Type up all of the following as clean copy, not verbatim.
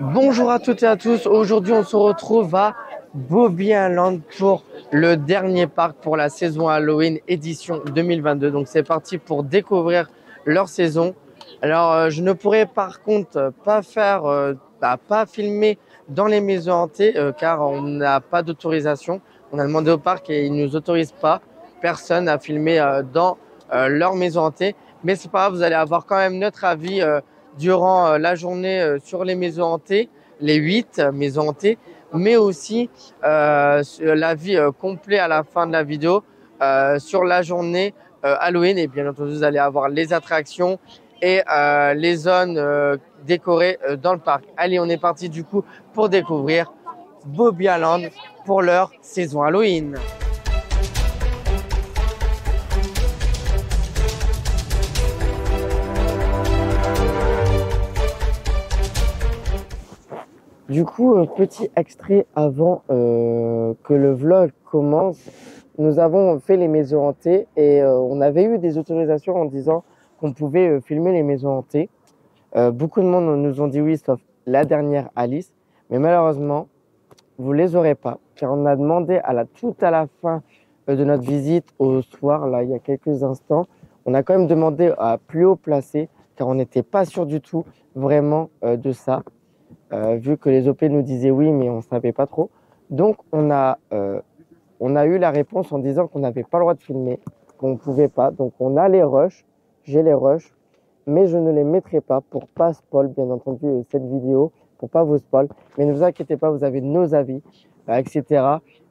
Bonjour à toutes et à tous. Aujourd'hui, on se retrouve à Bobby Island pour le dernier parc pour la saison Halloween édition 2022. Donc, c'est parti pour découvrir leur saison. Alors, je ne pourrais par contre pas filmer dans les maisons hantées car on n'a pas d'autorisation. On a demandé au parc et ils ne nous autorisent pas, personne à filmer dans leur maison hantée. Mais c'est pas grave, vous allez avoir quand même notre avis durant la journée sur les maisons hantées, les 8 maisons hantées, mais aussi l'avis complet à la fin de la vidéo sur la journée Halloween. Et bien entendu, vous allez avoir les attractions et les zones décorées dans le parc. Allez, on est parti du coup pour découvrir Bobby Island pour leur saison Halloween. Du coup, petit extrait avant que le vlog commence. Nous avons fait les maisons hantées et on avait eu des autorisations en disant qu'on pouvait filmer les maisons hantées. Beaucoup de monde nous ont dit oui, sauf la dernière Alice. Mais malheureusement, vous les aurez pas. Car on a demandé tout à la fin de notre visite au soir, là, il y a quelques instants, on a quand même demandé à plus haut placé car on n'était pas sûr du tout vraiment de ça. Vu que les OP nous disaient oui, mais on ne savait pas trop. Donc, on a eu la réponse en disant qu'on n'avait pas le droit de filmer, qu'on ne pouvait pas. Donc, on a les rushs, j'ai les rushs, mais je ne les mettrai pas pour pas spoil, bien entendu, cette vidéo, pour pas vous spoil. Mais ne vous inquiétez pas, vous avez nos avis, etc.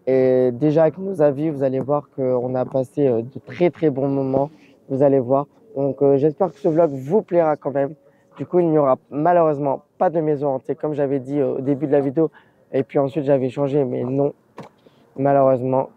Et déjà, avec nos avis, vous allez voir qu'on a passé de très, très bons moments. Vous allez voir. Donc, j'espère que ce vlog vous plaira quand même. Du coup, il n'y aura malheureusement pas de maison hantée, comme j'avais dit au début de la vidéo. Et puis ensuite, j'avais changé, mais non, malheureusement.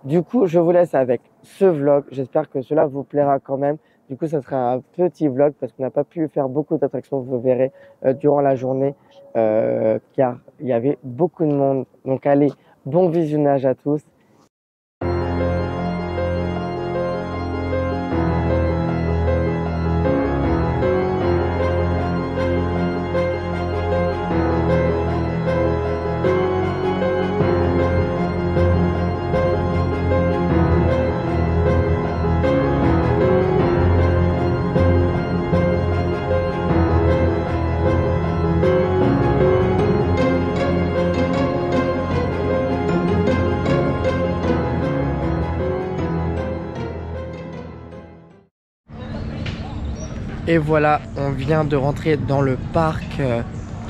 Du coup, je vous laisse avec ce vlog. J'espère que cela vous plaira quand même. Du coup, ça sera un petit vlog parce qu'on n'a pas pu faire beaucoup d'attractions, vous verrez, durant la journée, car il y avait beaucoup de monde. Donc, allez, bon visionnage à tous. Et voilà, on vient de rentrer dans le parc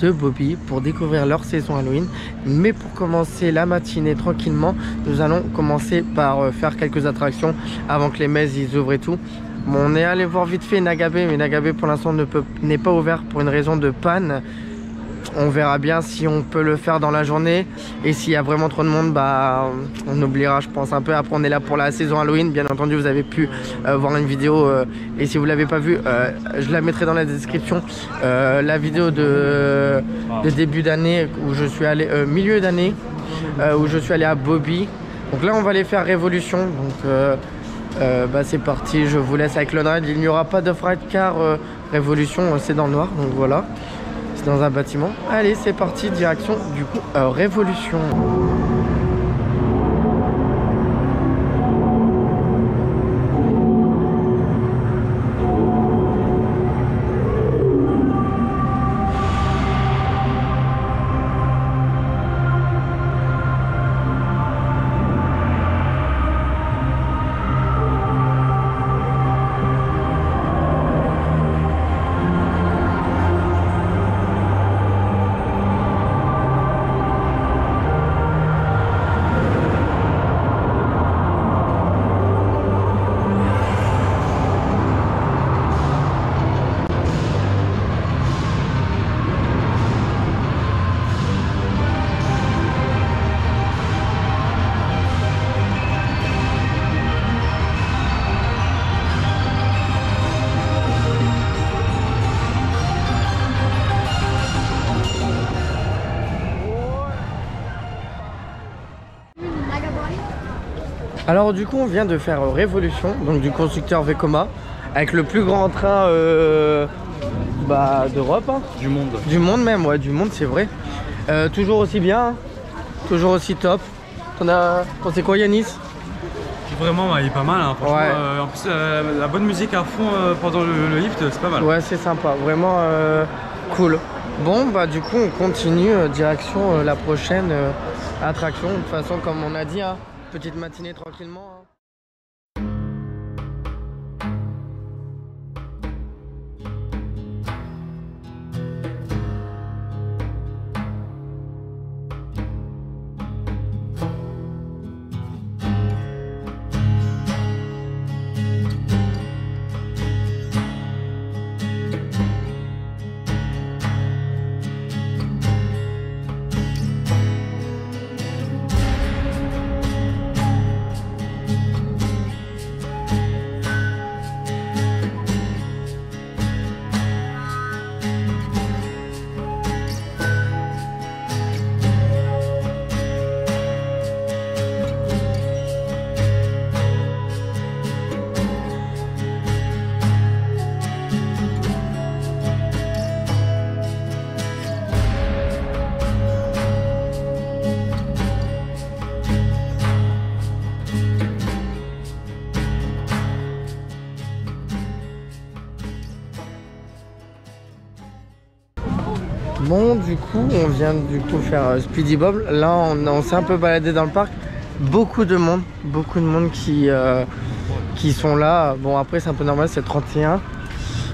de Bobby pour découvrir leur saison Halloween. Mais pour commencer la matinée tranquillement, nous allons commencer par faire quelques attractions avant que les messes ils ouvrent et tout. Bon, on est allé voir vite fait Nagabé, mais Nagabé pour l'instant n'est pas ouvert pour une raison de panne. On verra bien si on peut le faire dans la journée. Et s'il y a vraiment trop de monde, bah, on oubliera, je pense, un peu. Après, on est là pour la saison Halloween. Bien entendu, vous avez pu voir une vidéo. Et si vous ne l'avez pas vue, je la mettrai dans la description. La vidéo de début d'année où je suis allé, milieu d'année, où je suis allé à Bobby. Donc là, on va aller faire Révolution. Donc, bah, c'est parti. Je vous laisse avec le ride. Il n'y aura pas de ride car Révolution, c'est dans le noir. Donc voilà. Dans un bâtiment. Allez, c'est parti, direction du coup Révolution. Alors du coup on vient de faire Révolution, donc du constructeur Vekoma, avec le plus grand train d'Europe. Hein. Du monde. Du monde même, ouais, du monde, c'est vrai. Toujours aussi bien, hein. Toujours aussi top. T'en as pensé quoi, Yanis? Vraiment, il est pas mal. Hein, franchement, ouais. En plus, la bonne musique à fond pendant le lift, c'est pas mal. Ouais, c'est sympa, vraiment cool. Bon, bah du coup, on continue direction la prochaine attraction. De toute façon, comme on a dit, hein, petite matinée tranquillement. Hein. Bon, du coup, on vient du coup faire Speedy Bob. Là, on s'est un peu baladé dans le parc. Beaucoup de monde qui sont là. Bon, après, c'est un peu normal, c'est le 31.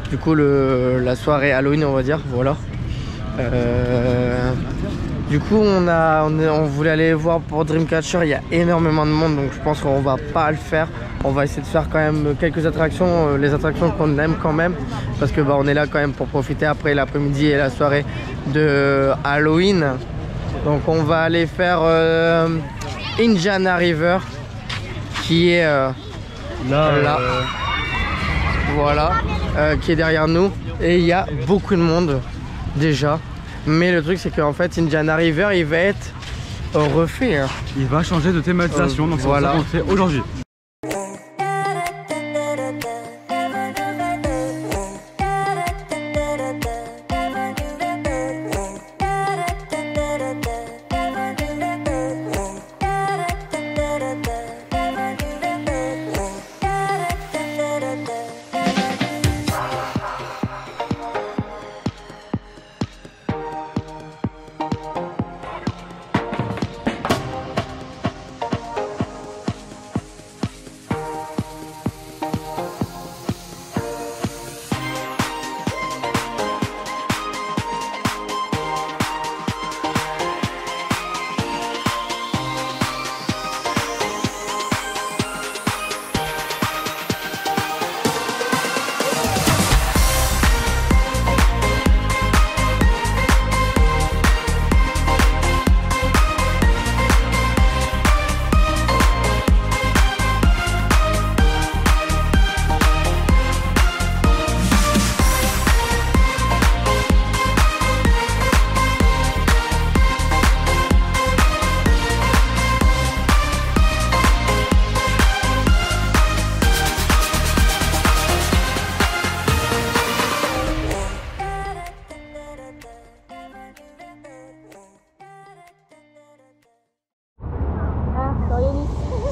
Du coup, la soirée Halloween, on va dire, voilà. Du coup, on voulait aller voir pour Dreamcatcher. Il y a énormément de monde, donc je pense qu'on va pas le faire. On va essayer de faire quand même quelques attractions, les attractions qu'on aime quand même, parce que bah, on est là quand même pour profiter après l'après-midi et la soirée de Halloween. Donc on va aller faire Indiana River, qui est là. Voilà, qui est derrière nous, et il y a beaucoup de monde déjà. Mais le truc c'est qu'en fait Indiana River il va être refait. Hein. Il va changer de thématisation, donc c'est voilà. Ça qu'on fait aujourd'hui.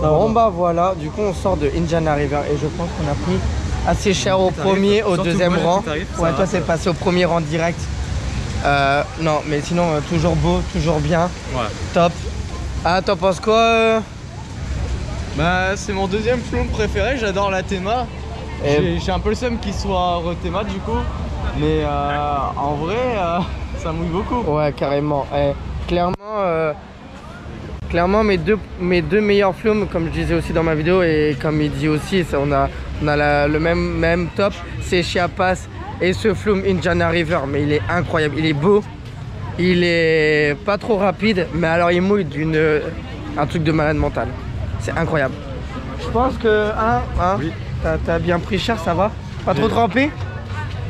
Bon bah voilà, du coup on sort de Indiana River et je pense qu'on a pris assez cher au premier, au deuxième rang. Ouais, toi c'est passé au premier rang direct. Non mais sinon toujours beau, toujours bien. Ouais. Top. Ah t'en penses quoi Bah c'est mon deuxième flume préféré, j'adore la théma. J'ai un peu le seum qu'il soit re-théma du coup. Mais en vrai ça mouille beaucoup. Ouais carrément. Clairement mes deux meilleurs flumes, comme je disais aussi dans ma vidéo et comme il dit aussi, on a le même top, c'est Chiapas et ce flume Indiana River. Mais il est incroyable, il est beau, il est pas trop rapide, mais alors il mouille un truc de malade mental. C'est incroyable. Je pense que oui. T'as bien pris cher, ça va? Pas trop trempé?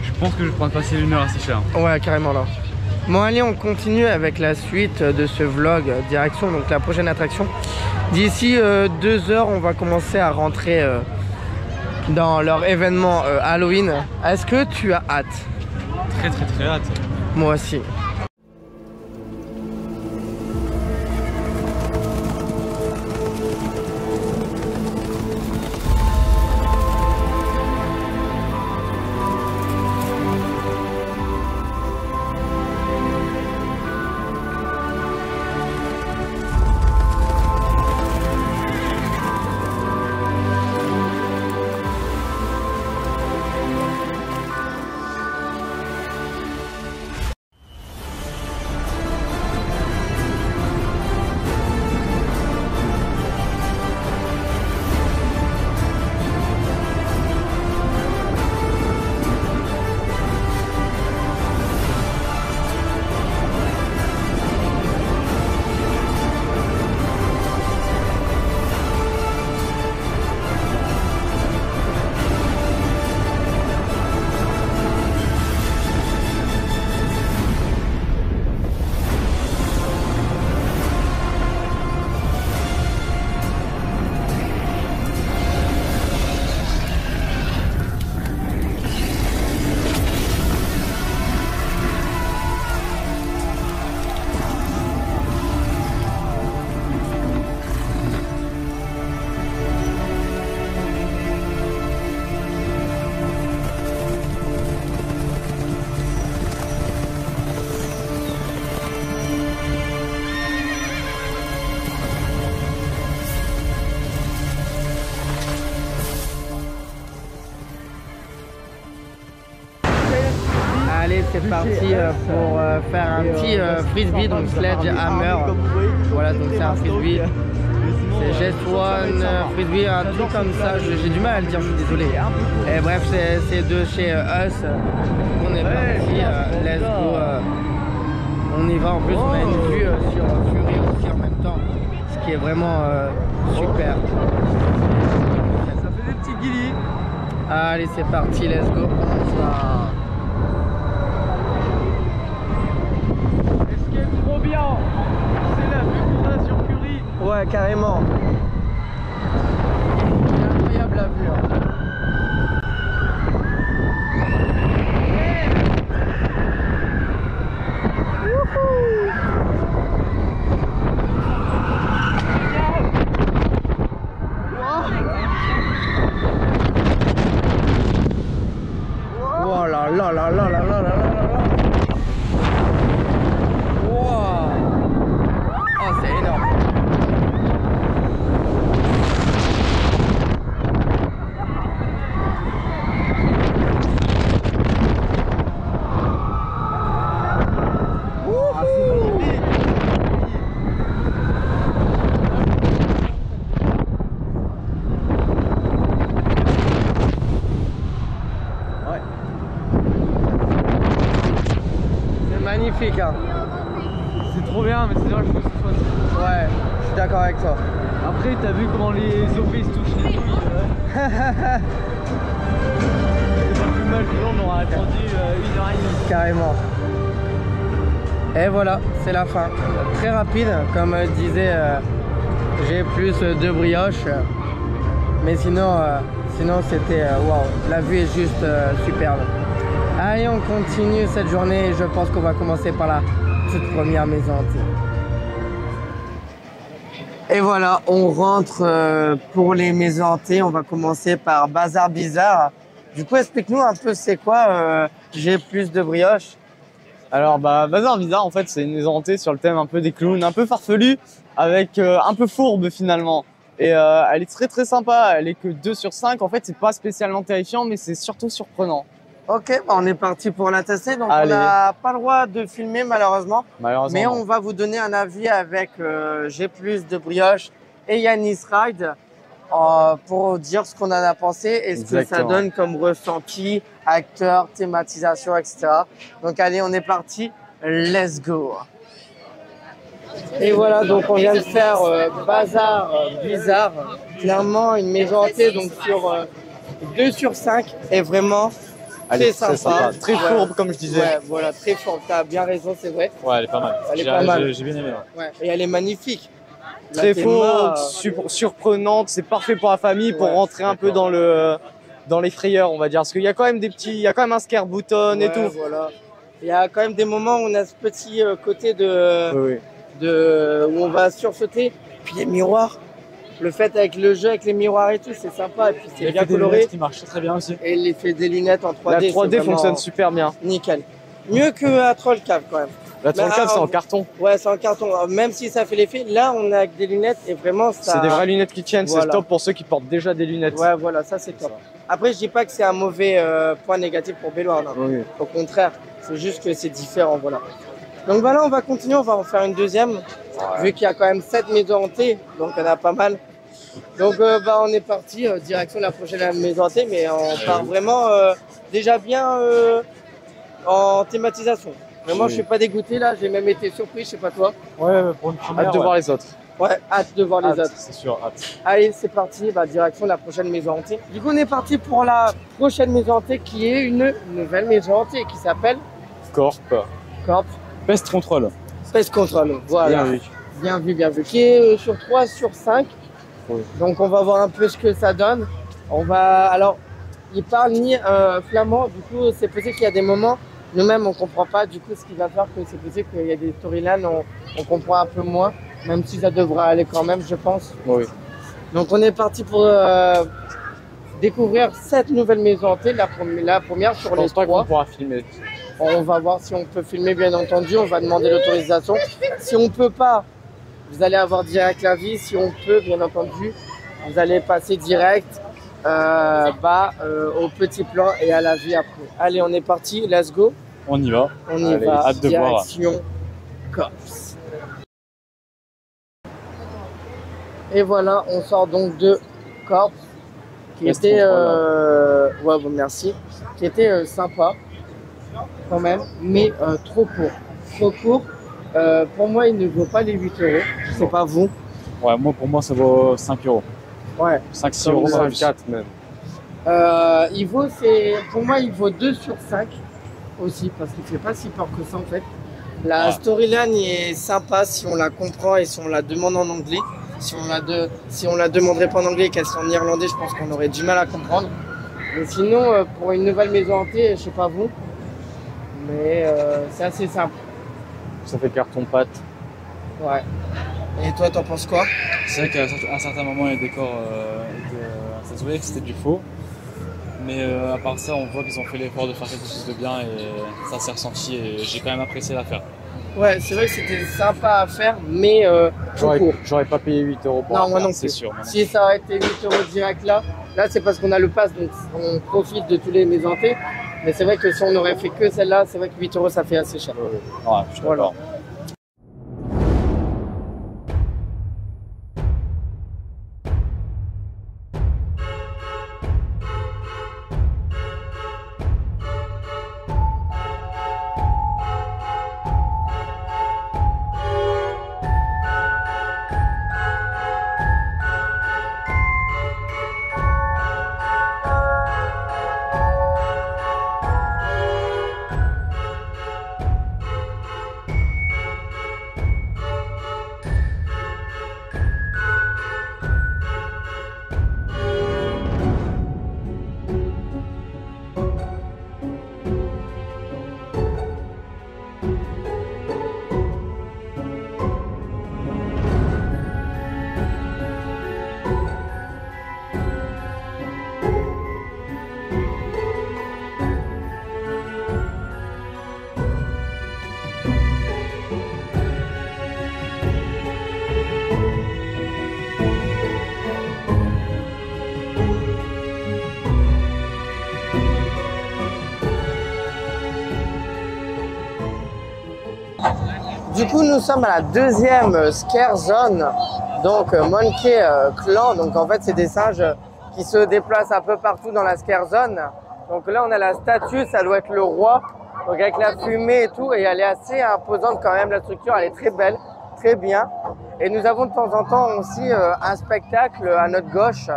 Je pense que je vais prendre facile 1 heure assez cher. Ouais carrément là. Bon allez, on continue avec la suite de ce vlog direction donc la prochaine attraction. D'ici 2 heures on va commencer à rentrer dans leur événement Halloween. Est-ce que tu as hâte? très hâte. Moi aussi. Allez, c'est parti pour faire un petit frisbee, donc sledgehammer. Voilà, donc c'est un frisbee. C'est Jet1 frisbee, un truc comme ça. J'ai du mal à le dire, je suis désolé. Et bref, c'est de chez Us. On est parti, let's go. On y va, en plus on a une vue sur Fury aussi en même temps, ce qui est vraiment super. Ça fait des petits guillis. Allez, c'est parti, let's go. Trop bien, c'est la vue qu'on a sur Fury. Ouais, carrément. C'est incroyable la vue. Oh là là là là là là là là là. C'est énorme. C'est magnifique, hein. C'est trop bien, mais c'est dommage que ce soit ça. Ouais, je suis d'accord avec toi. Après, t'as vu comment les zombies se touchent les couilles. C'est pas plus mal que l'on aurait attendu 1h30. Carrément. Et voilà, c'est la fin. Très rapide, comme disait j'ai plus de brioche. Mais sinon, c'était waouh, la vue est juste superbe. Allez, on continue cette journée et je pense qu'on va commencer par la toute première maison hantée. Et voilà, on rentre pour les maisons hantées. On va commencer par Bazar Bizarre. Du coup, explique-nous un peu c'est quoi j'ai plus de brioche. Alors, Bazar Bizarre, en fait, c'est une maison hantée sur le thème un peu des clowns, un peu farfelu, avec un peu fourbe finalement. Et elle est très très sympa, elle est que 2 sur 5. En fait, c'est pas spécialement terrifiant, mais c'est surtout surprenant. Ok, on est parti pour la tester. Donc, allez. On n'a pas le droit de filmer malheureusement. Malheureusement. Mais on va vous donner un avis avec j'ai plus de brioche et Yanis Ride pour dire ce qu'on en a pensé et ce que ça donne comme ressenti, acteur, thématisation, etc. Donc, allez, on est parti. Let's go. Et voilà, donc on vient de faire Bazar Bizarre. Clairement, une maison hantée donc sur 2 sur 5 et vraiment très sympa. Très fourbe, comme je disais. Ouais, voilà, très fourbe. T'as bien raison, c'est vrai. Ouais, elle est pas mal. Elle est pas mal. J'ai bien aimé. Ouais. Et elle est magnifique. Très fourbe, surprenante. C'est parfait pour la famille, pour rentrer un peu dans les frayeurs, on va dire. Parce qu'il y a quand même des petits, il y a quand même un scare button et tout. Voilà. Il y a quand même des moments où on a ce petit côté où on va sursauter. Puis les miroirs, le fait avec le jeu, avec les miroirs et tout, c'est sympa. Et puis c'est bien coloré. Qui marche très bien aussi. Et l'effet des lunettes en 3D. La 3D vraiment fonctionne super bien. nickel. Mieux que à Troll Cave quand même. La 34 c'est en carton. Ouais, c'est en carton. Même si ça fait l'effet, là on a avec des lunettes et vraiment ça. C'est des vraies lunettes qui tiennent, Voilà. c'est top pour ceux qui portent déjà des lunettes. Ouais, voilà, ça c'est top. Après, je dis pas que c'est un mauvais point négatif pour Belloir, non. Oui. Au contraire, c'est juste que c'est différent, voilà. Donc voilà, on va continuer, on va en faire une deuxième, vu qu'il y a quand même 7 maisons hantées, donc il y en a pas mal. Donc on est parti, direction la prochaine maison hantée, mais on part vraiment déjà bien en thématisation. Vraiment, je suis pas dégoûté là, j'ai même été surpris, je sais pas toi. Ouais, pour une première. Hâte de voir les autres. Ouais, hâte de voir les autres. C'est sûr, hâte. Allez, c'est parti, direction la prochaine maison hantée. Du coup, on est parti pour la prochaine maison hantée qui est une nouvelle maison hantée qui s'appelle Corp. Corp Pest Control. Pest Control. Voilà. Bien vu, bien vu. Qui est sur 3 sur 5. Oui. Donc, on va voir un peu ce que ça donne. On va. Alors, il parle ni flamand. Du coup, c'est possible qu'il y a des moments, nous-mêmes, on comprend pas. Du coup, ce qui va faire que c'est possible qu'il y a des storylines, on comprend un peu moins. Même si ça devrait aller quand même, je pense. Oui. Donc on est parti pour découvrir 7 nouvelles maisons hantées. La première sur les 3. qu'on pourra filmer. On va voir si on peut filmer, bien entendu. On va demander l'autorisation. Si on peut pas, vous allez avoir direct l'avis. Si on peut, bien entendu, vous allez passer direct au petit plan et à la vie après. Allez, on est parti. Let's go. On y va. On y va. Hâte de voir. Direction Corps. Et voilà, on sort donc de Corp, qui était, merci, qui était sympa quand même, mais trop court. Trop court. Pour moi, il ne vaut pas les 8 euros. C'est pas vous. Ouais, moi pour moi ça vaut 5 euros. Ouais. 5-6 euros. 4 même. Pour moi, il vaut 2 sur 5 aussi, parce qu'il fait pas si peur que ça en fait. La storyline est sympa si on la comprend et si on la demande en anglais. Si on la demanderait pas en anglais et qu'elle soit en irlandais, je pense qu'on aurait du mal à comprendre. Mais sinon, pour une nouvelle maison hantée, je sais pas vous, mais c'est assez simple. Ça fait carton-pâte. Ouais. Et toi, t'en penses quoi? C'est vrai qu'à un certain moment, les décors, ça se voyait que c'était du faux. Mais à part ça, on voit qu'ils ont fait l'effort de faire quelque chose de bien et ça s'est ressenti et j'ai quand même apprécié l'affaire. Ouais, c'est vrai que c'était sympa à faire, mais trop court. J'aurais pas payé 8 euros pour Non, moi non C'est plus. sûr. Si ça aurait été 8 euros direct là c'est parce qu'on a le pass, donc on profite de tous les maisons hantées. Mais c'est vrai que si on aurait fait que celle-là, c'est vrai que 8 euros ça fait assez cher. Ouais, je suis Voilà. d'accord. Du coup, nous sommes à la deuxième scare zone, donc Monkey Clan. Donc en fait, c'est des singes qui se déplacent un peu partout dans la scare zone. Donc là, on a la statue, ça doit être le roi. Donc avec la fumée et tout, et elle est assez imposante quand même, la structure, elle est très belle, très bien. Et nous avons de temps en temps aussi un spectacle à notre gauche.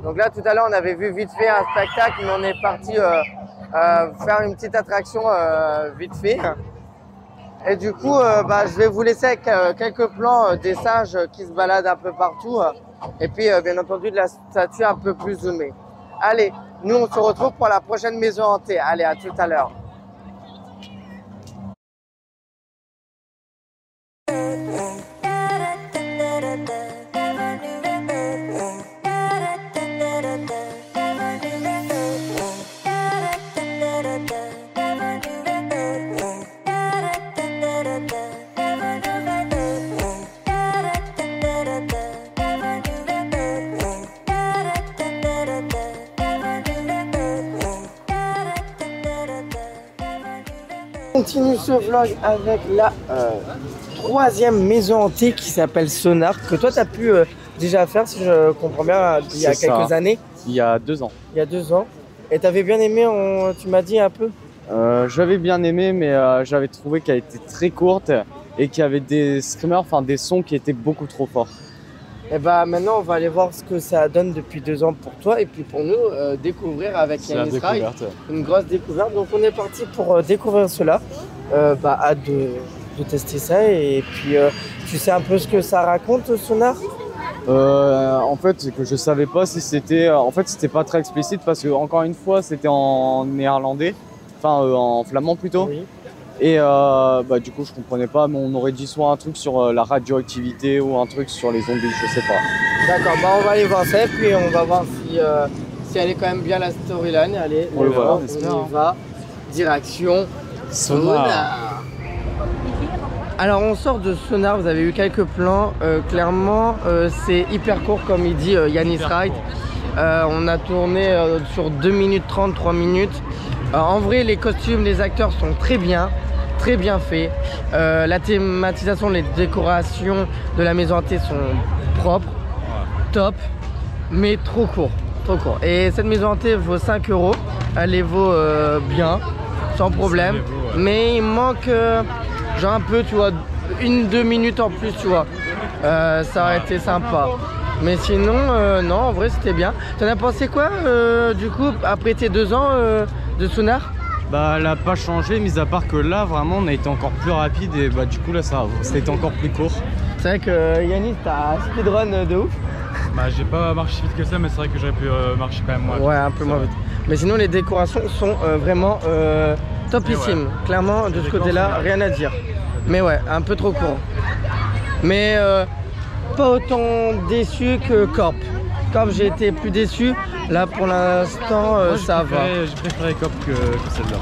Donc là, tout à l'heure, on avait vu vite fait un spectacle, mais on est parti faire une petite attraction vite fait. Et du coup, je vais vous laisser avec quelques plans des singes qui se baladent un peu partout. Et puis, bien entendu, de la statue un peu plus zoomée. Allez, nous, on se retrouve pour la prochaine maison hantée. Allez, à tout à l'heure. continue ce vlog avec la troisième maison hantée qui s'appelle Sonar, que toi tu as pu déjà faire, si je comprends bien, il y a quelques années. Il y a 2 ans. Il y a 2 ans. Et tu avais bien aimé, tu m'as dit un peu? J'avais bien aimé, mais j'avais trouvé qu'elle était très courte et qu'il y avait des screamers, enfin des sons qui étaient beaucoup trop forts. Et bah maintenant on va aller voir ce que ça donne depuis 2 ans pour toi et puis pour nous découvrir avec Yanis Ride, une grosse découverte. Donc on est parti pour découvrir cela. Hâte de tester ça et puis tu sais un peu ce que ça raconte Sonar? En fait, c'est que je savais pas si c'était. En fait, c'était pas très explicite parce que encore une fois, c'était en néerlandais, enfin en flamand plutôt. Oui. Et du coup, je comprenais pas, mais on aurait dit soit un truc sur la radioactivité ou un truc sur les zombies, je sais pas. D'accord, on va aller voir ça et puis on va voir si elle est quand même bien la storyline. Allez, on y va. Direction Sonar. Alors on sort de Sonar, vous avez eu quelques plans. Clairement, c'est hyper court comme il dit Yanis Ride. On a tourné sur 2 minutes 30, 3 minutes. En vrai, les costumes, les acteurs sont très bien faits. La thématisation, les décorations de la maison hantée sont propres, top, mais trop court. Et cette maison hantée vaut 5 €. Elle les vaut bien, sans problème. Mais il manque genre un peu, tu vois, 1-2 minutes en plus, tu vois. Ça aurait été sympa. Mais sinon, non, en vrai, c'était bien. T'en as pensé quoi, du coup, après tes 2 ans de Sonar? Bah, elle a pas changé, mis à part que là, vraiment, on a été encore plus rapide et du coup, là, ça a été encore plus court. C'est vrai que Yanis, t'as speedrun de ouf. Bah, j'ai pas marché vite que ça, mais c'est vrai que j'aurais pu marcher quand même moins vite. Ouais, un peu moins vite. Mais sinon, les décorations sont vraiment topissimes. Ouais. Clairement, de ce côté-là, rien à dire. Mais ouais, un peu trop court. Mais pas autant déçu que Corp. Corp, j'ai été plus déçu. Là, pour l'instant, ça va. J'ai préféré Corp que celle-là.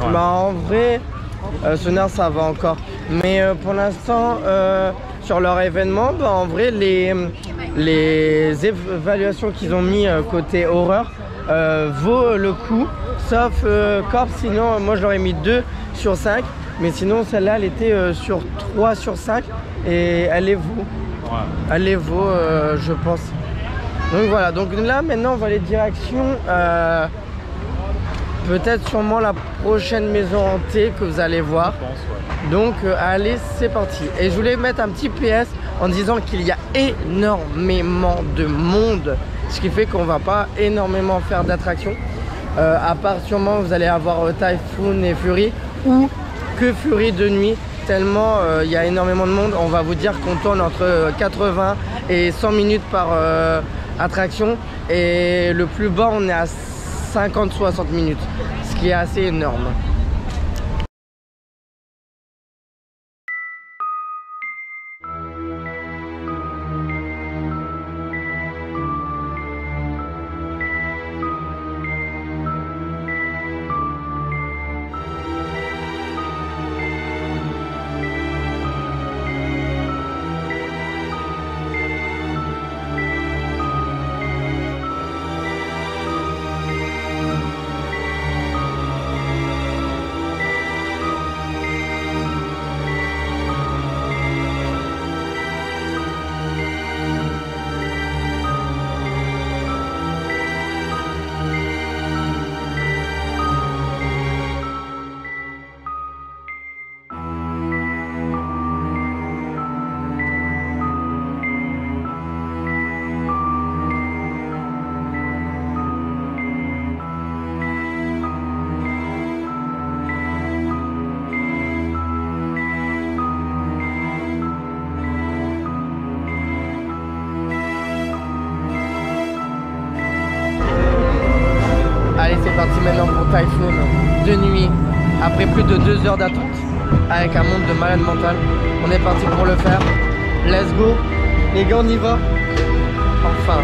Ouais. Bah, en vrai, Sonar, ça va encore. Mais pour l'instant, sur leur événement, en vrai, les évaluations qu'ils ont mis côté horreur vaut le coup. Sauf Corp, sinon, moi, je leur ai mis 2 sur 5. Mais sinon, celle-là, elle était sur 3 sur 5 et elle les vaut. Ouais. Elle les vaut, je pense. Donc voilà, donc là, maintenant, on va aller direction peut-être sûrement la prochaine maison hantée que vous allez voir. Je pense, ouais. Donc, allez, c'est parti. Et je voulais mettre un petit PS en disant qu'il y a énormément de monde, ce qui fait qu'on va pas énormément faire d'attractions. À part sûrement, vous allez avoir Typhoon et Fury ou que Fury de nuit, tellement il y a énormément de monde. On va vous dire qu'on tourne entre 80 et 100 minutes par attraction et le plus bas on est à 50-60 minutes, ce qui est assez énorme. Allez, c'est parti maintenant pour Typhoon de nuit, après plus de 2 heures d'attente, avec un monde de malade mental. On est parti pour le faire. Let's go. Les gars, on y va. Enfin,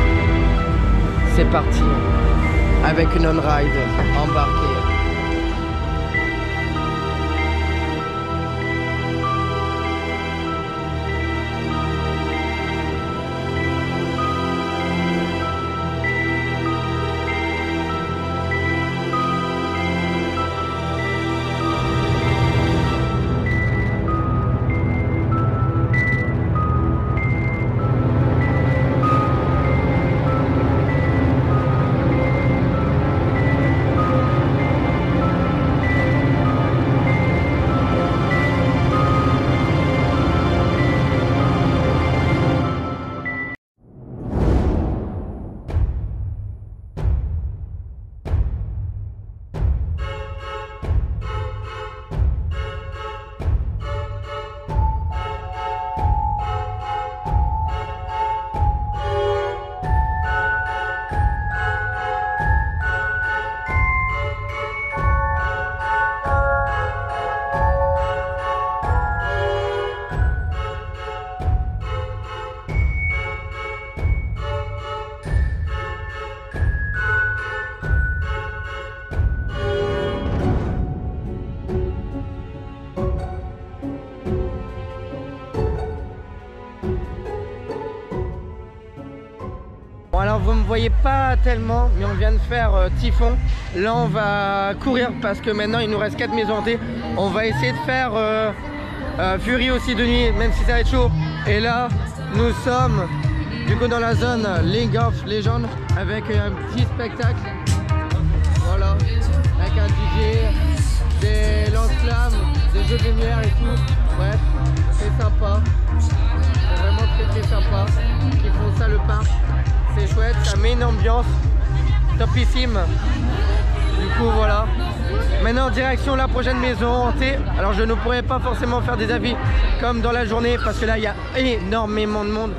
c'est parti. Avec une on-ride embarquée. vous me voyez pas tellement, mais on vient de faire Typhon. Là on va courir parce que maintenant il nous reste 4 maisons hantées. On va essayer de faire Fury aussi de nuit, même si ça va être chaud. Et là nous sommes du coup dans la zone League of Legends avec un petit spectacle. Voilà, avec un DJ, des lance-flammes, des jeux de lumière et tout. Bref, c'est sympa. C'est vraiment très sympa. Ils font ça le parc. C'est chouette, ça met une ambiance topissime. Du coup voilà. Maintenant direction la prochaine maison hantée. Alors je ne pourrais pas forcément faire des avis comme dans la journée parce que là il y a énormément de monde.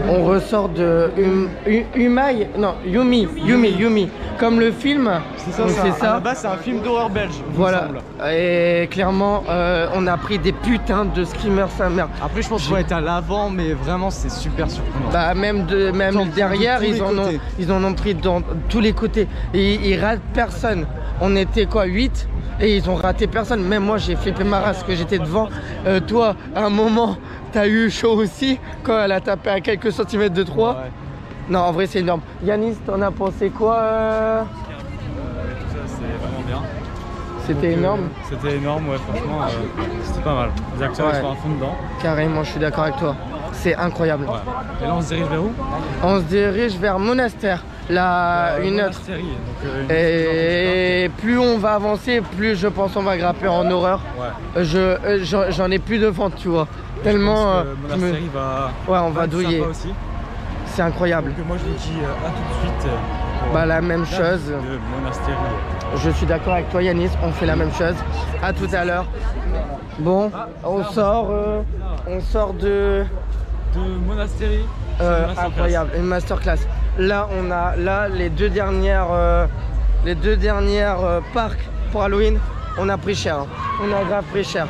On ressort de Yumi, comme le film. C'est ça, c'est ça. À la base c'est un film d'horreur belge. Voilà. Et clairement on a pris des putains de screamers sa mère. Après je pense qu'il faut être à l'avant, mais vraiment c'est super surprenant. Bah même derrière ils en ont pris dans tous les côtés. Et ils ratent personne. On était quoi, 8 et ils ont raté personne. Même moi j'ai flippé ma race que j'étais devant. Toi à un moment t'as eu chaud aussi quand elle a tapé à quelques centimètres de 3. Ouais. Non en vrai c'est énorme. Yanis, t'en as pensé quoi Tout ça c'est vraiment bien. C'était énorme. C'était énorme, ouais, franchement c'était pas mal. Les acteurs ils sont à fond dedans. Carrément, je suis d'accord avec toi. C'est incroyable. Ouais. Et là on se dirige vers où? On se dirige vers Monastère. Une autre. Et plus on va avancer, plus je pense on va grapper en horreur. Ouais. J'en ai plus de vente, tu vois. Tellement. on va douiller. C'est incroyable. Donc moi je vous dis à tout de suite. Bah la même chose. Je suis d'accord avec toi Yanis, on fait la même chose. À tout à l'heure. Bon, on sort de Monastérie. Incroyable, une masterclass. Là on a les deux dernières parcs pour Halloween. On a pris cher, hein. On a grave pris cher.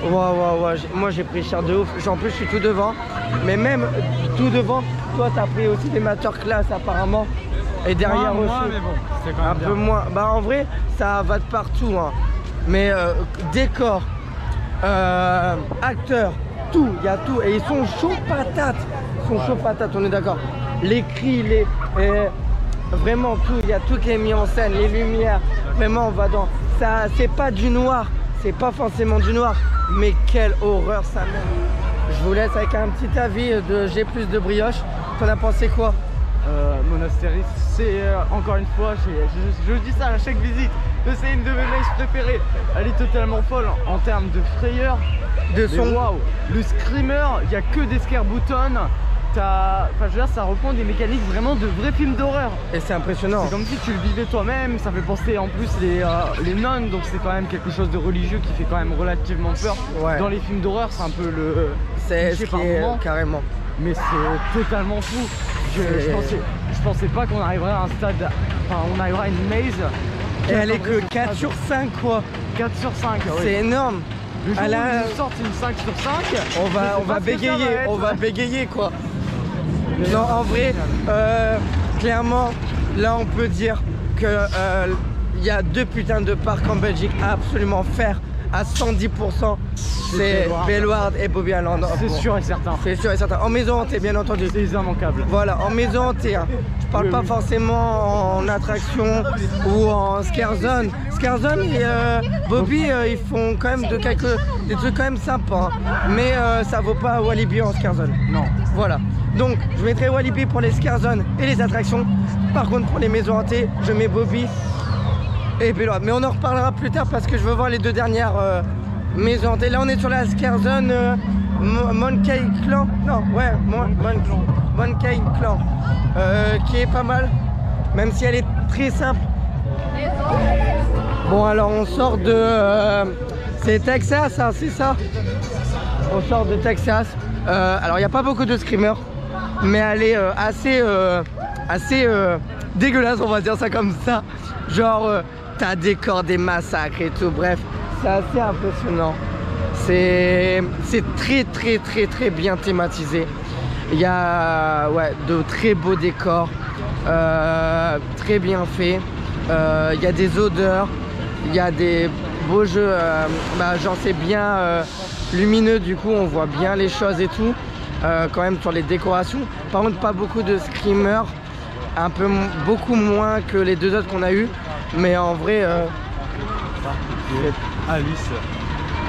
Waouh, moi j'ai pris cher de ouf. En plus je suis tout devant. Mais même tout devant, toi t'as pris aussi des masterclass apparemment. Et derrière aussi. Moi, mais bon, c'est quand même un peu moins. Bah en vrai ça va de partout, hein. Mais décor, acteurs, tout, il y a tout. Et ils sont chauds patates. On est d'accord. Les cris, vraiment tout, il y a tout qui est mis en scène, les lumières, vraiment on va dans. Ça, c'est pas du noir, c'est pas forcément du noir, mais quelle horreur ça met. Je vous laisse avec un petit avis de J'ai plus de brioche. T'en as pensé quoi? Monastérie, c'est encore une fois, je dis ça à chaque visite, c'est une de mes mails préférées. Elle est totalement folle en termes de frayeur, de son. Waouh, le screamer, il n'y a que des scare buttons. Enfin, je veux dire, ça reprend des mécaniques vraiment de vrais films d'horreur. Et c'est impressionnant. C'est comme si tu le vivais toi-même. Ça fait penser en plus les nonnes, donc c'est quand même quelque chose de religieux qui fait quand même relativement peur. Ouais. Dans les films d'horreur, c'est un peu le. C'est ce qui est carrément. Mais c'est totalement fou. Je pensais pas qu'on arriverait à un stade. Enfin, on arriverait à une maze. Et elle est que 4 sur 5 quoi. 4 sur 5, oui. C'est énorme. Le jour où ils sortent une 5 sur 5, on va bégayer quoi. Non en vrai, clairement, là on peut dire que il y a 2 putains de parcs en Belgique à absolument faire à 110%. C'est Bellewaerde et Bobby Island. C'est sûr et certain. C'est sûr et certain. En maison hantée bien entendu. C'est immanquable. Voilà, en maison hantée. Hein. Je parle pas forcément en attraction ou en scare zone. Scare zone et Bobby ils font quand même des trucs quand même sympas. Hein. Mais ça vaut pas Walibi en scare zone. Non. Voilà. Donc je mettrai Walibi pour les scare zones et les attractions. Par contre pour les maisons hantées, je mets Bobby et Bellewaerde. Mais on en reparlera plus tard parce que je veux voir les 2 dernières maisons hantées. Là on est sur la scare zone Monkey Clan. Non, ouais, Monkey Clan. Qui est pas mal, même si elle est très simple. Bon alors on sort de... c'est Texas, hein, c'est ça? On sort de Texas. Alors il n'y a pas beaucoup de screamers, mais elle est assez dégueulasse, on va dire ça comme ça. Genre t'as des corps, des massacres et tout, bref, c'est assez impressionnant. C'est très bien thématisé. Il y a de très beaux décors, très bien fait. Il y a des odeurs, il y a des beaux jeux, genre c'est bien lumineux, du coup on voit bien les choses et tout, quand même sur les décorations. Par contre pas beaucoup de screamers. beaucoup moins que les deux autres qu'on a eu, mais en vrai. Alice.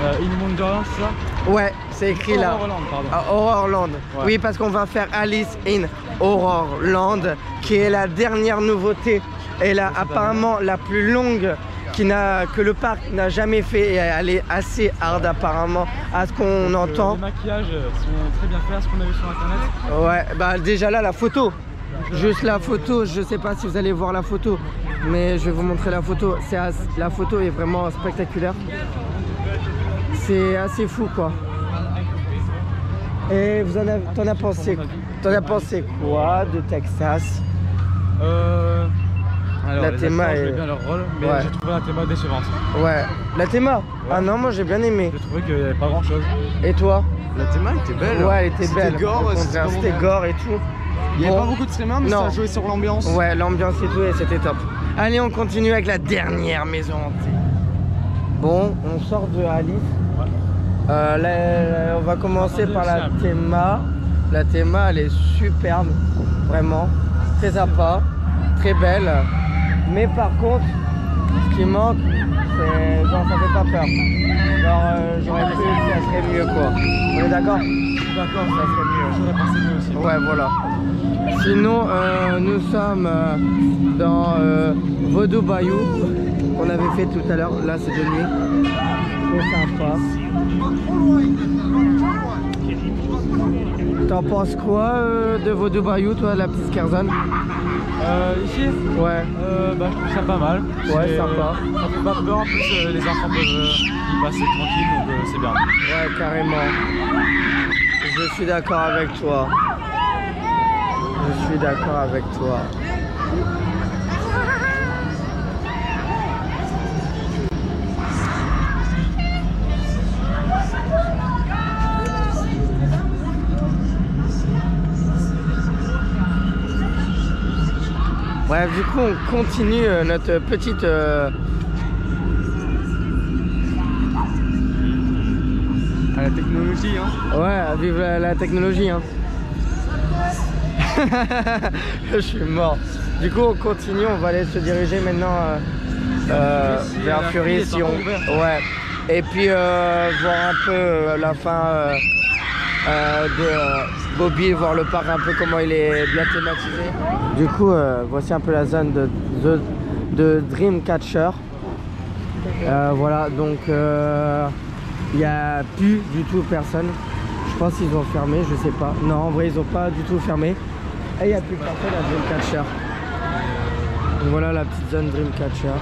In Wonderland, c'est ça? Ouais, c'est écrit là. Horrorland, pardon. Horrorland. Ouais. Oui, parce qu'on va faire Alice in Horrorland, qui est la dernière nouveauté et apparemment la plus longue que le parc n'a jamais fait, et elle est assez hard apparemment à ce qu'on entend. Les maquillages sont très bien faits à ce qu'on a vu sur internet. Ouais, bah déjà là la photo. Juste la photo, je sais pas si vous allez voir la photo, mais je vais vous montrer la photo. La photo est vraiment spectaculaire. C'est assez fou quoi. Et t'en as pensé quoi de Texas? Alors, la les théma acteurs est... jouaient bien leur rôle, mais Ouais. j'ai trouvé la théma décevante. Ouais, la théma. Ah non, moi j'ai bien aimé. J'ai trouvé qu'il n'y avait pas grand chose. Et toi? La théma était belle. Ouais, elle était belle. C'était gore, Au contraire, c'était gore et tout. Il n'y avait Bon. pas beaucoup de streamers, mais Non. ça jouait sur l'ambiance. Ouais, l'ambiance et tout, et c'était top. Allez, on continue avec la dernière maison hantée. Bon, on sort de Alice. Là, on va commencer par la théma. La théma, elle est superbe, vraiment. Très sympa, très belle. Mais par contre, ce qui manque, c'est genre ça fait pas peur. Genre j'aurais cru que ça serait mieux quoi. On est d'accord? D'accord, Ça serait mieux. j'aurais pensé mieux aussi. Ouais, voilà. Sinon, nous sommes dans Vodou Bayou, qu'on avait fait tout à l'heure. Là, c'est de nuit. Très sympa. T'en penses quoi de Vodou Bayou, toi, la petite Scarzone? Ici, Ouais. bah, je trouve ça pas mal. Ouais, C'est, sympa. Ça fait pas peur, en plus les enfants peuvent y passer tranquille, donc c'est bien. Ouais, carrément. Je suis d'accord avec toi. Je suis d'accord avec toi. Bref, du coup, on continue notre petite... À la technologie, hein. Ouais, vive la technologie, hein. Je suis mort. Du coup, on continue, on va aller se diriger maintenant vers Fury si on... Ouais. Et puis voir un peu la fin de Bobby, voir le parc un peu comment il est bien thématisé. Du coup, voici un peu la zone de Dreamcatcher. Voilà, donc il n'y a plus du tout personne. Je pense qu'ils ont fermé, je sais pas. Non, en vrai, ils ont pas du tout fermé. Et il n'y a plus personne à Dreamcatcher. Donc voilà la petite zone Dreamcatcher.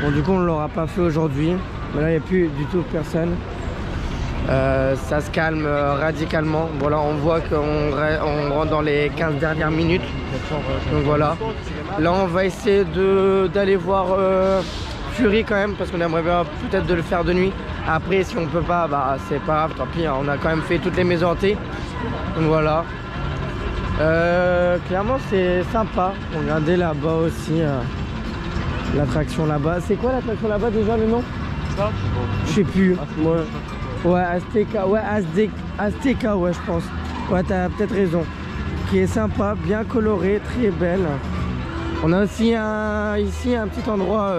Bon, du coup, on ne l'aura pas fait aujourd'hui. Mais là, il n'y a plus du tout personne. Ça se calme radicalement. Voilà, on voit qu'on rentre dans les 15 dernières minutes. Donc voilà. Là, on va essayer d'aller voir Fury quand même, parce qu'on aimerait bien peut-être de le faire de nuit. Après, si on peut pas, bah c'est pas grave, tant pis, hein, on a quand même fait toutes les maisons hantées. Donc voilà. Clairement, c'est sympa. Regardez là-bas aussi, l'attraction là-bas. C'est quoi l'attraction là-bas déjà, le nom? Je sais plus. Ouais, Azteca, ouais, Azteca, ouais, je pense. Ouais, t'as peut-être raison. Qui est sympa, bien coloré, très belle. On a aussi ici un petit endroit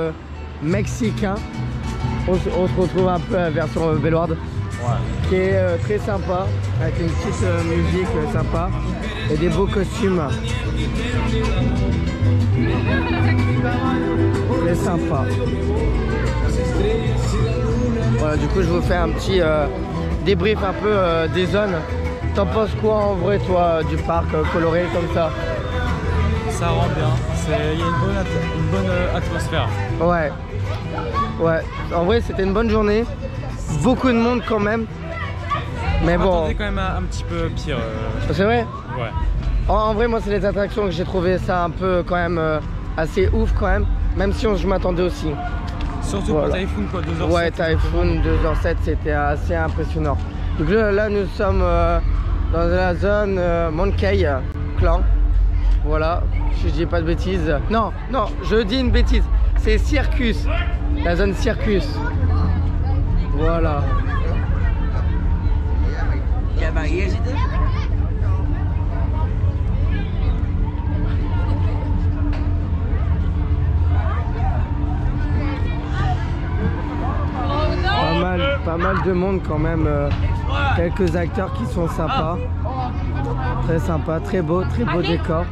mexicain. On se retrouve un peu à la version Bellward. Ouais. Qui est très sympa, avec une petite musique sympa et des beaux costumes. Très sympa. Voilà, du coup je vous fais un petit débrief un peu des zones. T'en penses quoi en vrai toi du parc coloré comme ça? Ça rend bien, il y a une bonne atmosphère. Ouais. Ouais, en vrai c'était une bonne journée. Beaucoup de monde quand même. Mais bon. C'était quand même un petit peu pire. C'est vrai? Ouais. En vrai moi c'est les attractions que j'ai trouvé ça un peu quand même assez ouf quand même si je m'attendais aussi. Surtout voilà. pour Typhoon quoi, 2h07. Ouais, Typhoon 2h07 c'était assez impressionnant. Donc là nous sommes dans la zone Monkey Clan. Voilà, si je dis pas de bêtises. Non, je dis une bêtise. C'est Circus. La zone Circus. Voilà. de monde quand même. Quelques acteurs qui sont sympas. Très sympa, très beau décor.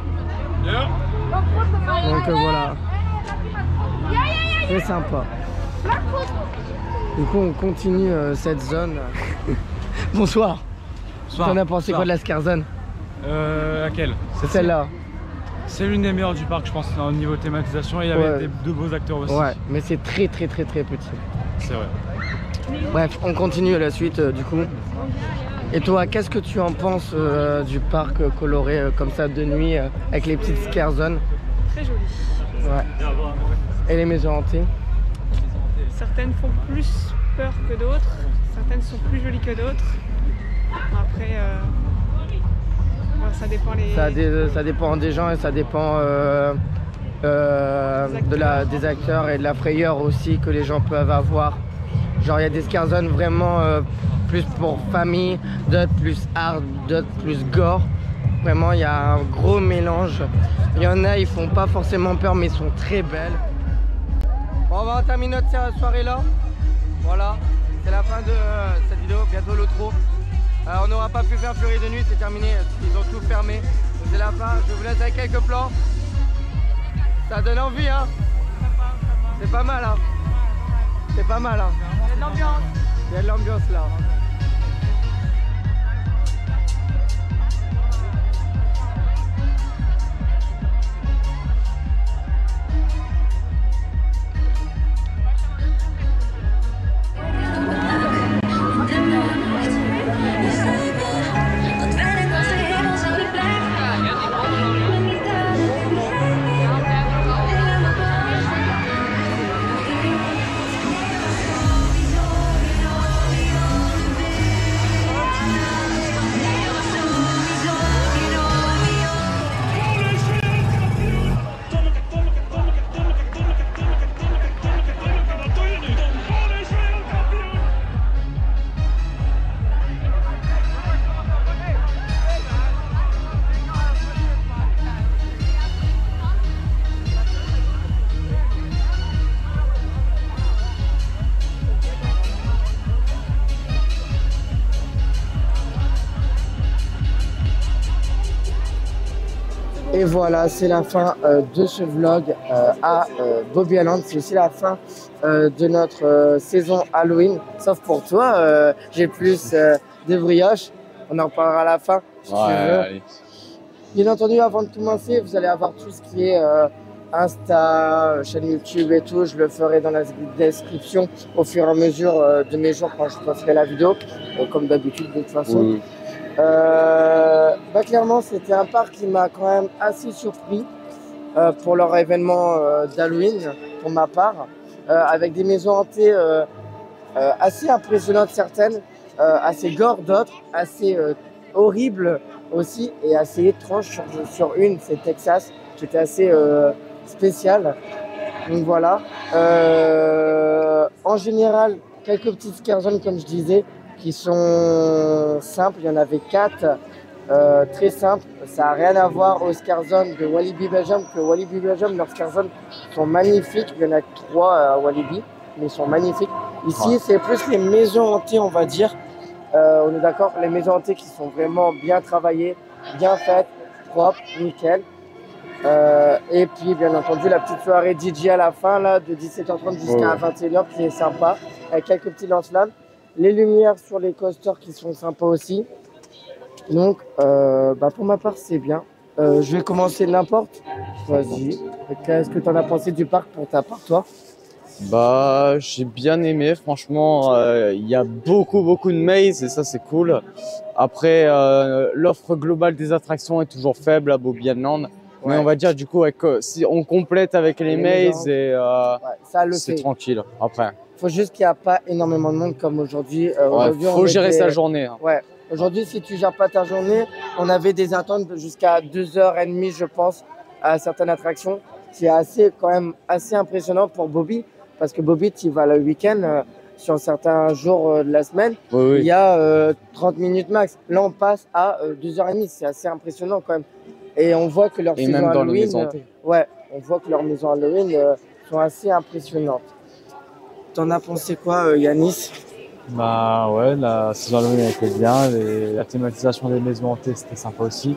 Donc voilà. Très sympa. Du coup on continue cette zone. Bonsoir. T'en as pensé quoi de la Scarzone? Laquelle? C'est celle-là. C'est l'une des meilleures du parc, je pense, au niveau thématisation. Et il y avait deux beaux acteurs aussi. Ouais, mais c'est très petit. C'est vrai. Bref, on continue la suite du coup. Et toi, qu'est-ce que tu en penses du parc coloré comme ça de nuit avec les petites Scarzones? Très joli. Ouais. Et les maisons hantées? Certaines font plus peur que d'autres. Certaines sont plus jolies que d'autres. Après, ça dépend ça dépend des gens et ça dépend des acteurs et de la frayeur aussi que les gens peuvent avoir. Genre il y a des Scarzones vraiment plus pour famille, d'autres plus hard, d'autres plus gore. Vraiment il y a un gros mélange. Il y en a, ils font pas forcément peur mais ils sont très belles. Bon, on va terminer notre soirée là. Voilà, c'est la fin de cette vidéo, bientôt l'outro. On n'aura pas pu faire Furie de nuit, c'est terminé, ils ont tout fermé. C'est la fin, je vous laisse avec quelques plans. Ça donne envie hein. C'est pas mal hein. C'est pas mal hein. Il y a de l'ambiance. Il y a de l'ambiance là. Et voilà, c'est la fin de ce vlog à Bobby Island. C'est aussi la fin de notre saison Halloween. Sauf pour toi, j'ai plus de brioches. On en reparlera à la fin si tu veux. Allez. Bien entendu, avant de commencer, vous allez avoir tout ce qui est Insta, chaîne YouTube et tout. Je le ferai dans la description au fur et à mesure de mes jours quand je posterai la vidéo, comme d'habitude de toute façon. Oui. Clairement, c'était un parc qui m'a quand même assez surpris pour leur événement d'Halloween, pour ma part, avec des maisons hantées assez impressionnantes certaines, assez gore d'autres, assez horribles aussi et assez étranges sur une, c'est Texas, qui était assez spécial. Donc voilà. En général, quelques petites Scarzones comme je disais, qui sont simples, il y en avait 4, très simples, ça n'a rien à voir aux Scarzones de Walibi Belgium, que Walibi Belgium, leurs Scarzones sont magnifiques, il y en a 3 à Walibi, mais ils sont magnifiques. Ici, c'est plus les maisons hantées, on va dire, on est d'accord, les maisons hantées qui sont vraiment bien travaillées, bien faites, propres, nickel. Et puis, bien entendu, la petite soirée DJ à la fin, là, de 17h30 jusqu'à 21h, qui est sympa, avec quelques petits lance-flammes. Les lumières sur les coasters qui sont sympas aussi. Donc, pour ma part, c'est bien. Je vais commencer n'importe. Vas-y. Qu'est-ce que tu en as pensé du parc pour ta part, toi? Bah, j'ai bien aimé, franchement. Il y a beaucoup de mazes et ça, c'est cool. Après, l'offre globale des attractions est toujours faible à Bobby Island. Mais on va dire, du coup, si on complète avec les mazes, et c'est tranquille. Après. Faut juste qu'il n'y a pas énormément de monde comme aujourd'hui. Faut gérer sa journée. Hein. Ouais. Aujourd'hui, si tu gères pas ta journée, on avait des attentes jusqu'à 2h30, je pense, à certaines attractions. C'est quand même assez impressionnant pour Bobby, parce que Bobby, tu vas le week-end, sur certains jours de la semaine, il y a 30 minutes max. Là, on passe à 2h30. C'est assez impressionnant quand même. Et on voit que leurs maisons Halloween, on voit que leurs maisons Halloween sont assez impressionnantes. T'en as pensé quoi, Yanis? Bah ouais, la saison Halloween elle était bien, la thématisation des maisons hantées c'était sympa aussi.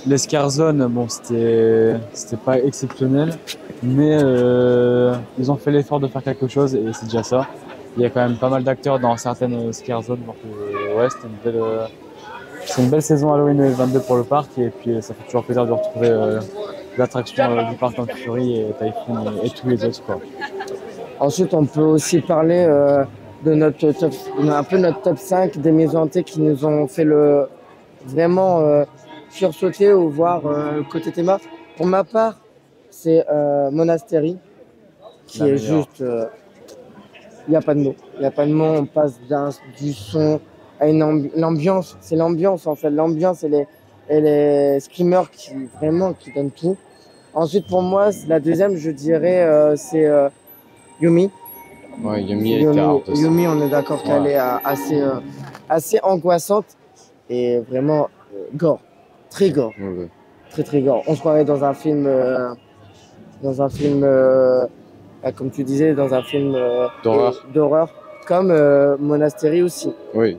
L'escarzone, bon c'était pas exceptionnel, mais ils ont fait l'effort de faire quelque chose et c'est déjà ça. Il y a quand même pas mal d'acteurs dans certaines Scarezones, donc ouais c'est une belle saison Halloween 2022 pour le parc et puis ça fait toujours plaisir de retrouver l'attraction du parc Toy Fury et Typhoon et tous les autres quoi. Ensuite, on peut aussi parler de notre top, un peu notre top 5 des maisons hantées qui nous ont fait vraiment sursauter ou voir côté théma. Pour ma part, c'est Monastery, qui est juste... Il n'y a pas de mots. Il n'y a pas de mots. On passe du son à l'ambiance. C'est l'ambiance en fait. L'ambiance et les screamers qui donnent tout. Ensuite, pour moi, la deuxième, je dirais, c'est Yumi. Ouais, Yumi était hard aussi. Yumi, on est d'accord qu'elle est assez angoissante et vraiment gore. Très gore. Ouais. Très gore. On se croirait dans un film... comme tu disais, dans un film d'horreur, comme Monastery aussi. Oui.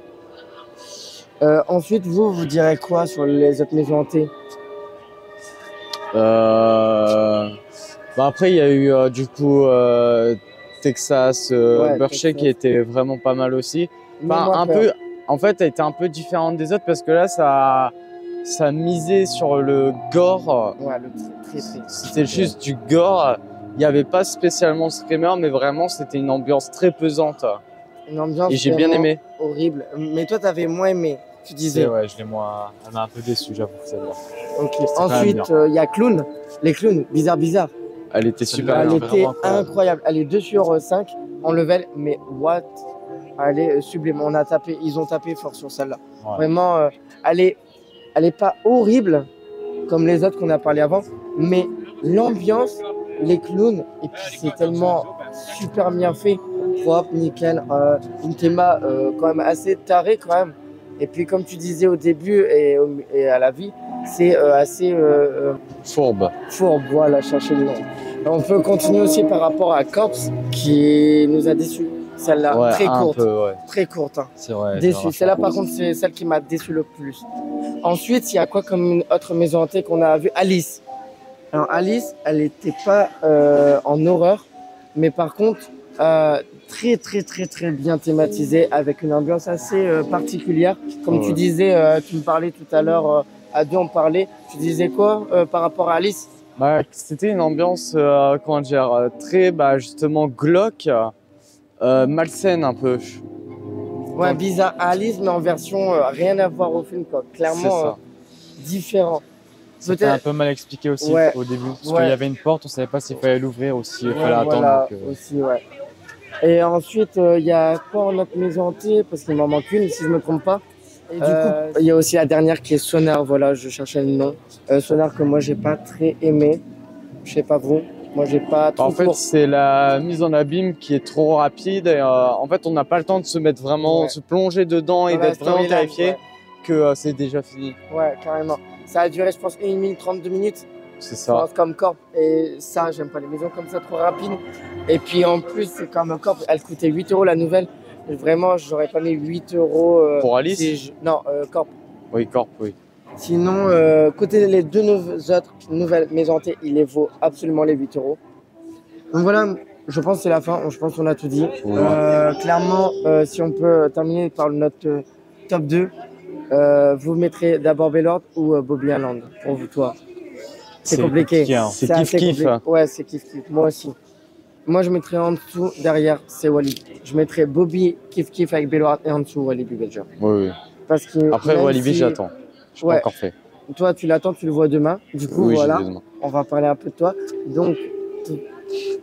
Ensuite, vous direz quoi sur les autres maisons hantées? Après, il y a eu du coup Texas, Burchett qui était vraiment pas mal aussi. En fait, elle était un peu différente des autres parce que là, ça misait sur le gore. Ouais, très. C'était juste du gore. Il n'y avait pas spécialement screamer, mais vraiment, c'était une ambiance très pesante. Une ambiance et j'ai bien aimé. Horrible. Mais toi, tu avais moins aimé, tu disais. Ouais, je l'ai moins... Elle m'a un peu déçu, j'avoue, celle-là. Ok. Ensuite, il y a Clown. Les clowns, bizarre. Elle était super Elle bien. était incroyable. Elle est 2 sur 5 en level, mais what? Elle est sublime. Ils ont tapé fort sur celle-là. Ouais. Vraiment, elle est pas horrible comme les autres qu'on a parlé avant, mais l'ambiance, les clowns, et puis c'est tellement super bien fait, propre, nickel, une théma quand même assez tarée quand même. Et puis comme tu disais au début et à la vie, c'est assez fourbe, voilà, chercher le nom. On peut continuer aussi par rapport à Corpse qui nous a déçus. Celle-là, ouais, très courte. Hein. C'est vrai. Déçu. Celle-là, par contre, c'est celle qui m'a déçu le plus. Ensuite, il y a quoi comme une autre maison hantée qu'on a vue? Alice. Alors, Alice, elle n'était pas en horreur, mais par contre, très bien thématisée, avec une ambiance assez particulière. Comme tu disais, tu me parlais tout à l'heure, à deux on parlait, tu disais quoi par rapport à Alice? C'était une ambiance, très justement glauque. Malsaine un peu. Ouais, bizarre. Alice, mais en version rien à voir au film, quoi. Clairement différent. C'était un peu mal expliqué aussi au début. Parce qu'il y avait une porte, on savait pas s'il fallait l'ouvrir ou s'il fallait attendre. Donc, aussi, ouais. Et ensuite, il y a quoi en notre maison hantée? Parce qu'il m'en manque une, si je me trompe pas. Et du coup, il y a aussi la dernière qui est Sonar. Voilà, je cherchais le nom. Sonar que moi, j'ai pas très aimé. Je sais pas vous. Moi, j'ai pas trop. En fait, c'est la mise en abîme qui est trop rapide. Et, en fait, on n'a pas le temps de se mettre vraiment, se plonger dedans et d'être vraiment terrifié que c'est déjà fini. Ouais, carrément. Ça a duré, je pense, 1 minute 32 minutes. C'est ça. Comme Corp. Et ça, j'aime pas les maisons comme ça, trop rapides. Et puis, en plus, c'est comme Corp. Elle coûtait 8 € la nouvelle. Et vraiment, j'aurais pas mis 8 €. Pour Alice Non, Corp. Oui, Corp, oui. Sinon, côté les deux autres nouvelles maisons hantées, il les vaut absolument les 8 €. Donc voilà, je pense que c'est la fin. Je pense qu'on a tout dit. Ouais. Clairement, si on peut terminer par notre top 2, vous mettrez d'abord Bellord ou Bobby Island pour vous, toi? C'est compliqué. C'est kiff-kiff. Ouais, c'est kiff-kiff. Moi aussi. Moi, je mettrais en dessous, derrière, c'est Walibi. Je mettrais Bobby kiff-kiff avec Bellord et en dessous Walibi Belgium. Oui. Parce que après, Walibi, j'attends. Je l'ai pas encore fait. Toi, tu l'attends, tu le vois demain. Du coup, voilà, on va parler un peu de toi. Donc,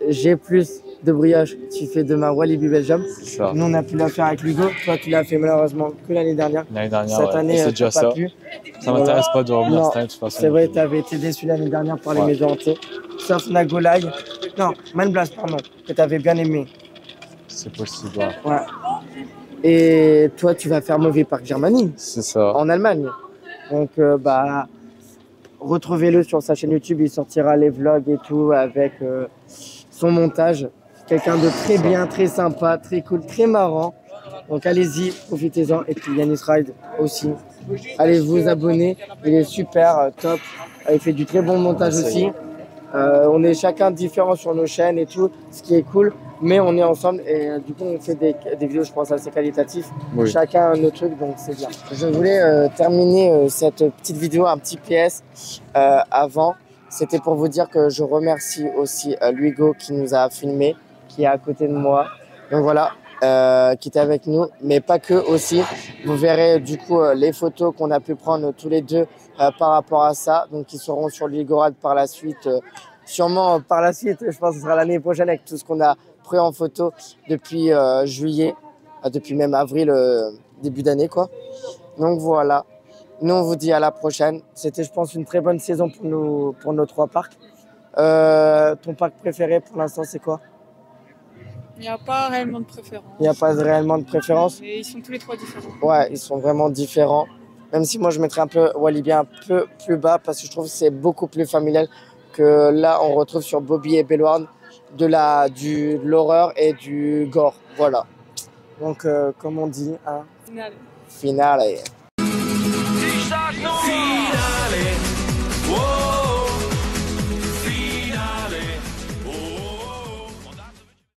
j'ai plus de brioche. Tu fais demain Walibi Belgium. C'est ça. Nous, on a pu la faire avec Lugo. Toi, tu l'as fait malheureusement que l'année dernière. Cette année, c'est déjà ça. Ça m'intéresse pas de revenir cette année de toute façon. C'est vrai, tu avais été déçu l'année dernière par les maisons hantées. Sauf Nagolai. Non, Man Blast, pardon, que tu avais bien aimé. C'est possible, ouais. Et toi, tu vas faire Mauvais Park Germany. C'est ça. En Allemagne. Donc, retrouvez-le sur sa chaîne YouTube. Il sortira les vlogs et tout avec son montage. Quelqu'un de très bien, très sympa, très cool, très marrant. Donc allez-y, profitez-en. Et puis Yanis Ride aussi. Allez vous abonner, il est super, top. Il fait du très bon montage aussi. On est chacun différent sur nos chaînes et tout, ce qui est cool. Mais on est ensemble et du coup on fait des vidéos, je pense, assez qualitatives. Oui. Chacun un autre truc, donc c'est bien. Je voulais terminer cette petite vidéo, un petit PS avant. C'était pour vous dire que je remercie aussi Luigo qui nous a filmé, qui est à côté de moi. Donc voilà, qui était avec nous, mais pas que aussi. Vous verrez du coup les photos qu'on a pu prendre tous les deux par rapport à ça. Donc ils seront sur Luigorad par la suite. Sûrement par la suite, je pense que ce sera l'année prochaine avec tout ce qu'on a pris en photo depuis juillet, depuis même avril, début d'année quoi. Donc voilà. Nous, on vous dit à la prochaine. C'était, je pense, une très bonne saison pour nos 3 parcs. Ton parc préféré pour l'instant, c'est quoi? Il n'y a pas réellement de préférence. Il n'y a pas réellement de préférence? Et ils sont tous les 3 différents. Ouais, ils sont vraiment différents. Même si moi, je mettrais un peu Walibi un peu plus bas parce que je trouve que c'est beaucoup plus familial que là, on retrouve sur Bobby et Bellward de l'horreur et du gore. Voilà. Donc, comme on dit, hein, Final. finale.